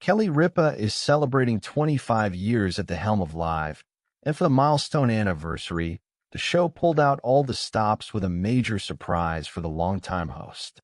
Kelly Ripa is celebrating 25 years at the helm of Live, and for the milestone anniversary, the show pulled out all the stops with a major surprise for the longtime host.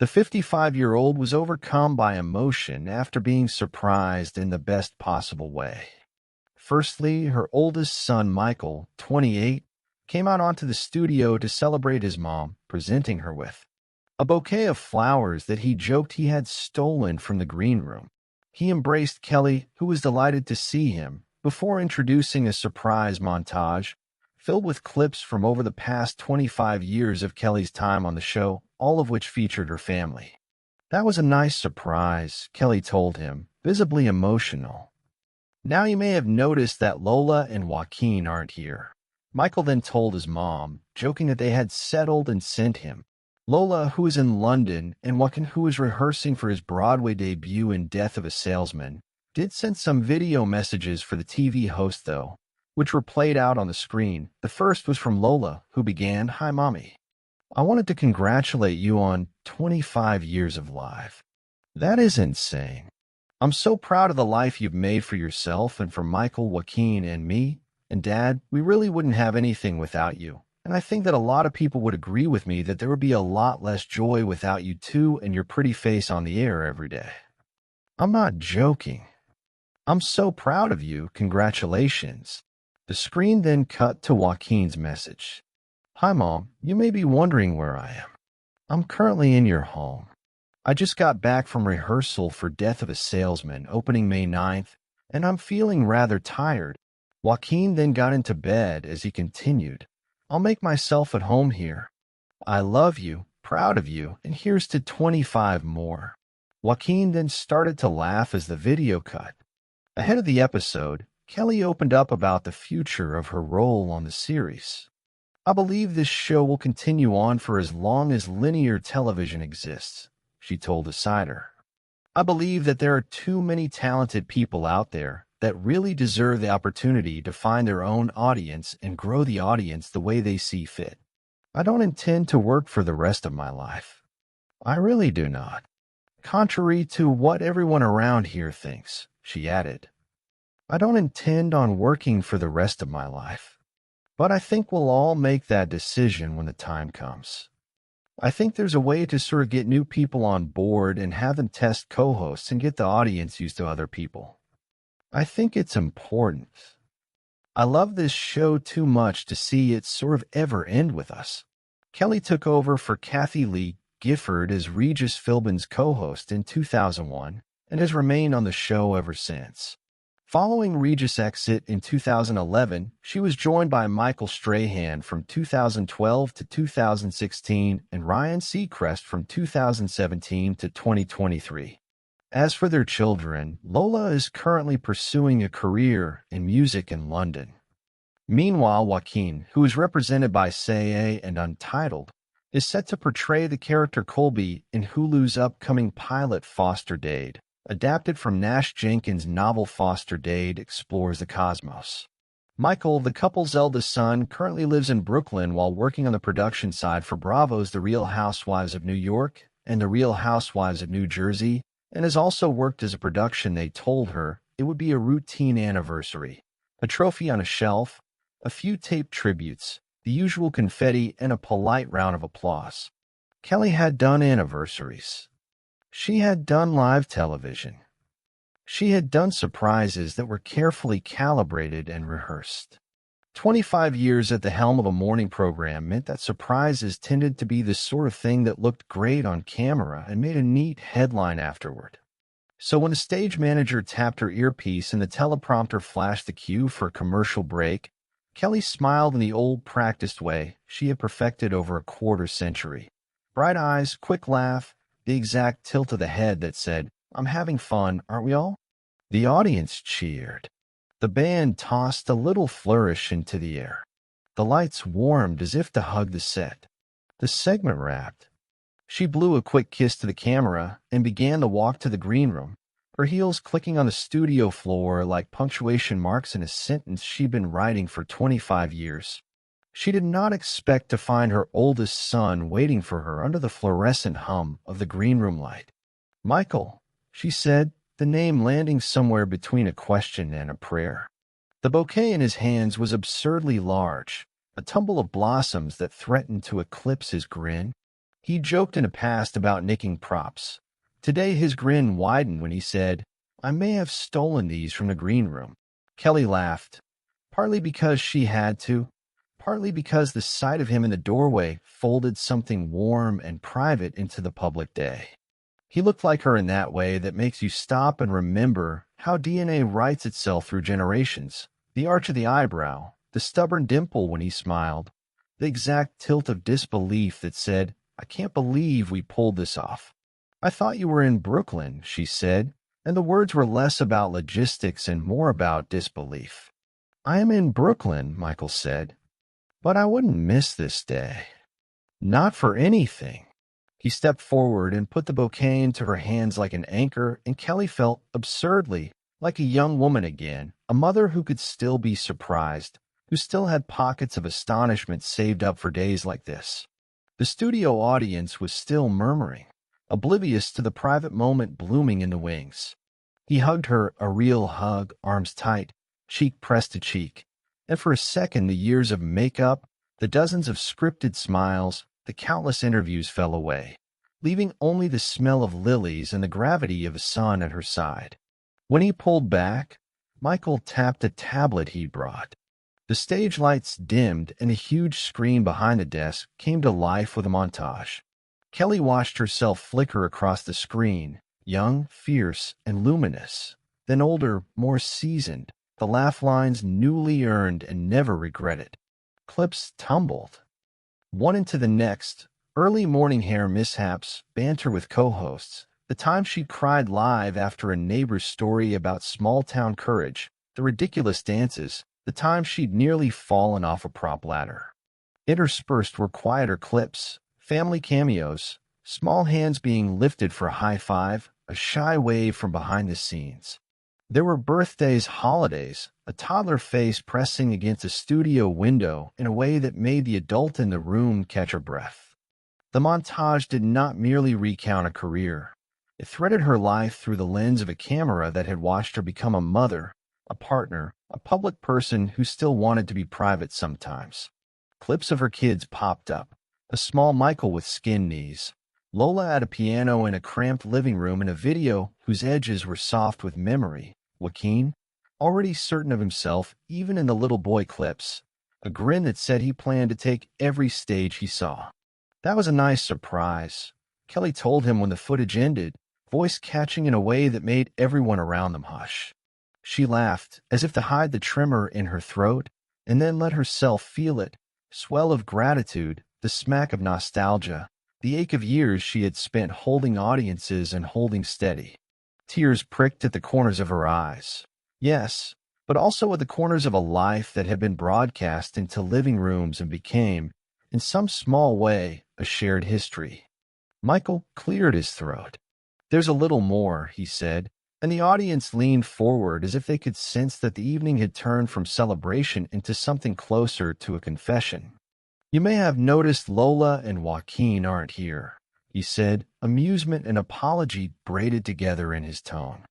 The 55-year-old was overcome by emotion after being surprised in the best possible way. Firstly, her oldest son, Michael, 28, came out onto the studio to celebrate his mom, presenting her with a bouquet of flowers that he joked he had stolen from the green room. He embraced Kelly, who was delighted to see him, before introducing a surprise montage filled with clips from over the past 25 years of Kelly's time on the show, all of which featured her family. "That was a nice surprise," Kelly told him, visibly emotional. "Now you may have noticed that Lola and Joaquin aren't here." Michael then told his mom, joking that they had settled and sent him. Lola, who was in London, and Joaquin, who was rehearsing for his Broadway debut in Death of a Salesman, did send some video messages for the TV host, though, which were played out on the screen. The first was from Lola, who began, "Hi, Mommy. I wanted to congratulate you on 25 years of Live. That is insane. I'm so proud of the life you've made for yourself and for Michael, Joaquin, and me. And Dad, we really wouldn't have anything without you. And I think that a lot of people would agree with me that there would be a lot less joy without you too and your pretty face on the air every day. I'm not joking. I'm so proud of you. Congratulations." The screen then cut to Joaquin's message. "Hi, Mom. You may be wondering where I am. I'm currently in your home. I just got back from rehearsal for Death of a Salesman, opening May 9th, and I'm feeling rather tired." Joaquin then got into bed as he continued, "I'll make myself at home here. I love you, proud of you, and here's to 25 more." Joaquin then started to laugh as the video cut. Ahead of the episode, Kelly opened up about the future of her role on the series. "I believe this show will continue on for as long as linear television exists," she told the Cider. "I believe that there are too many talented people out there that really deserve the opportunity to find their own audience and grow the audience the way they see fit. I don't intend to work for the rest of my life. I really do not. Contrary to what everyone around here thinks," she added. "I don't intend on working for the rest of my life. But I think we'll all make that decision when the time comes. I think there's a way to sort of get new people on board and have them test co-hosts and get the audience used to other people. I think it's important. I love this show too much to see it sort of ever end with us." Kelly took over for Kathy Lee Gifford as Regis Philbin's co-host in 2001 and has remained on the show ever since. Following Regis' exit in 2011, she was joined by Michael Strahan from 2012 to 2016 and Ryan Seacrest from 2017 to 2023. As for their children, Lola is currently pursuing a career in music in London. Meanwhile, Joaquin, who is represented by Say and Untitled, is set to portray the character Colby in Hulu's upcoming pilot Foster Dade, adapted from Nash Jenkins' novel Foster Dade Explores the Cosmos. Michael, the couple's eldest son, currently lives in Brooklyn while working on the production side for Bravo's The Real Housewives of New York and The Real Housewives of New Jersey, and has also worked as a production. They told her it would be a routine anniversary, a trophy on a shelf, a few taped tributes, the usual confetti, and a polite round of applause. Kelly had done anniversaries. She had done live television. She had done surprises that were carefully calibrated and rehearsed. 25 years at the helm of a morning program meant that surprises tended to be the sort of thing that looked great on camera and made a neat headline afterward. So when the stage manager tapped her earpiece and the teleprompter flashed the cue for a commercial break, Kelly smiled in the old practiced way she had perfected over a quarter century. Bright eyes, quick laugh, the exact tilt of the head that said, "I'm having fun, aren't we all?" The audience cheered. The band tossed a little flourish into the air. The lights warmed as if to hug the set. The segment wrapped. She blew a quick kiss to the camera and began to walk to the green room, her heels clicking on the studio floor like punctuation marks in a sentence she'd been writing for 25 years. She did not expect to find her oldest son waiting for her under the fluorescent hum of the green room light. "Michael," she said, the name landing somewhere between a question and a prayer. The bouquet in his hands was absurdly large, a tumble of blossoms that threatened to eclipse his grin. He joked in the past about nicking props. Today his grin widened when he said, "I may have stolen these from the green room." Kelly laughed, partly because she had to, partly because the sight of him in the doorway folded something warm and private into the public day. He looked like her in that way that makes you stop and remember how DNA writes itself through generations. The arch of the eyebrow, the stubborn dimple when he smiled, the exact tilt of disbelief that said, "I can't believe we pulled this off." "I thought you were in Brooklyn," she said, and the words were less about logistics and more about disbelief. "I am in Brooklyn," Michael said, "but I wouldn't miss this day. Not for anything." He stepped forward and put the bouquet into her hands like an anchor, and Kelly felt, absurdly, like a young woman again, a mother who could still be surprised, who still had pockets of astonishment saved up for days like this. The studio audience was still murmuring, oblivious to the private moment blooming in the wings. He hugged her, a real hug, arms tight, cheek pressed to cheek, and for a second the years of makeup, the dozens of scripted smiles, the countless interviews fell away, leaving only the smell of lilies and the gravity of a son at her side. When he pulled back, Michael tapped a tablet he'd brought. The stage lights dimmed and a huge screen behind the desk came to life with a montage. Kelly watched herself flicker across the screen, young, fierce, and luminous, then older, more seasoned, the laugh lines newly earned and never regretted. Clips tumbled, one into the next, early morning hair mishaps, banter with co-hosts, the time she cried live after a neighbor's story about small-town courage, the ridiculous dances, the time she'd nearly fallen off a prop ladder. Interspersed were quieter clips, family cameos, small hands being lifted for a high five, a shy wave from behind the scenes. There were birthdays, holidays, a toddler face pressing against a studio window in a way that made the adult in the room catch her breath. The montage did not merely recount a career. It threaded her life through the lens of a camera that had watched her become a mother, a partner, a public person who still wanted to be private sometimes. Clips of her kids popped up, a small Michael with skin knees, Lola at a piano in a cramped living room, in a video whose edges were soft with memory, Joaquin, already certain of himself even in the little boy clips, a grin that said he planned to take every stage he saw. That was a nice surprise, Kelly told him when the footage ended, voice catching in a way that made everyone around them hush. She laughed, as if to hide the tremor in her throat, and then let herself feel it, swell of gratitude, the smack of nostalgia, the ache of years she had spent holding audiences and holding steady. Tears pricked at the corners of her eyes. Yes, but also at the corners of a life that had been broadcast into living rooms and became, in some small way, a shared history. Michael cleared his throat. "There's a little more," he said, and the audience leaned forward as if they could sense that the evening had turned from celebration into something closer to a confession. "You may have noticed Lola and Joaquin aren't here," he said, amusement and apology braided together in his tone.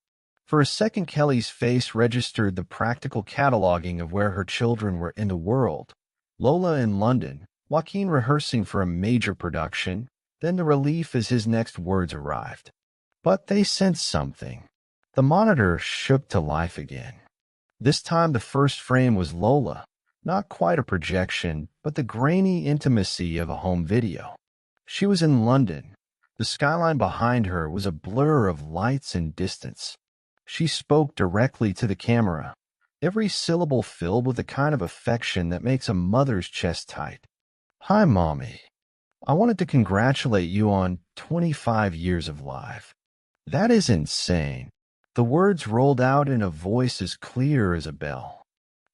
For a second, Kelly's face registered the practical cataloging of where her children were in the world. Lola in London, Joaquin rehearsing for a major production, then the relief as his next words arrived. But they sensed something. The monitor shook to life again. This time the first frame was Lola, not quite a projection, but the grainy intimacy of a home video. She was in London. The skyline behind her was a blur of lights and distance. She spoke directly to the camera, every syllable filled with the kind of affection that makes a mother's chest tight. "Hi, Mommy. I wanted to congratulate you on 25 years of life." That is insane. The words rolled out in a voice as clear as a bell.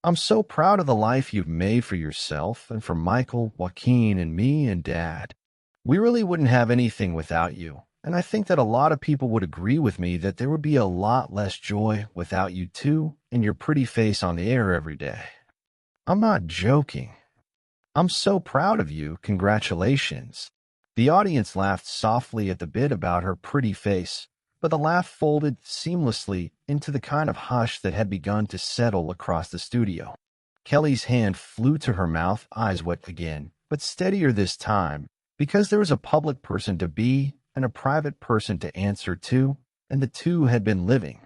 "I'm so proud of the life you've made for yourself and for Michael, Joaquin, and me and Dad. We really wouldn't have anything without you, and I think that a lot of people would agree with me that there would be a lot less joy without you too and your pretty face on the air every day. I'm not joking. I'm so proud of you. Congratulations." The audience laughed softly at the bit about her pretty face, but the laugh folded seamlessly into the kind of hush that had begun to settle across the studio. Kelly's hand flew to her mouth, eyes wet again, but steadier this time, because there was a public person to be and a private person to answer to, and the two had been living.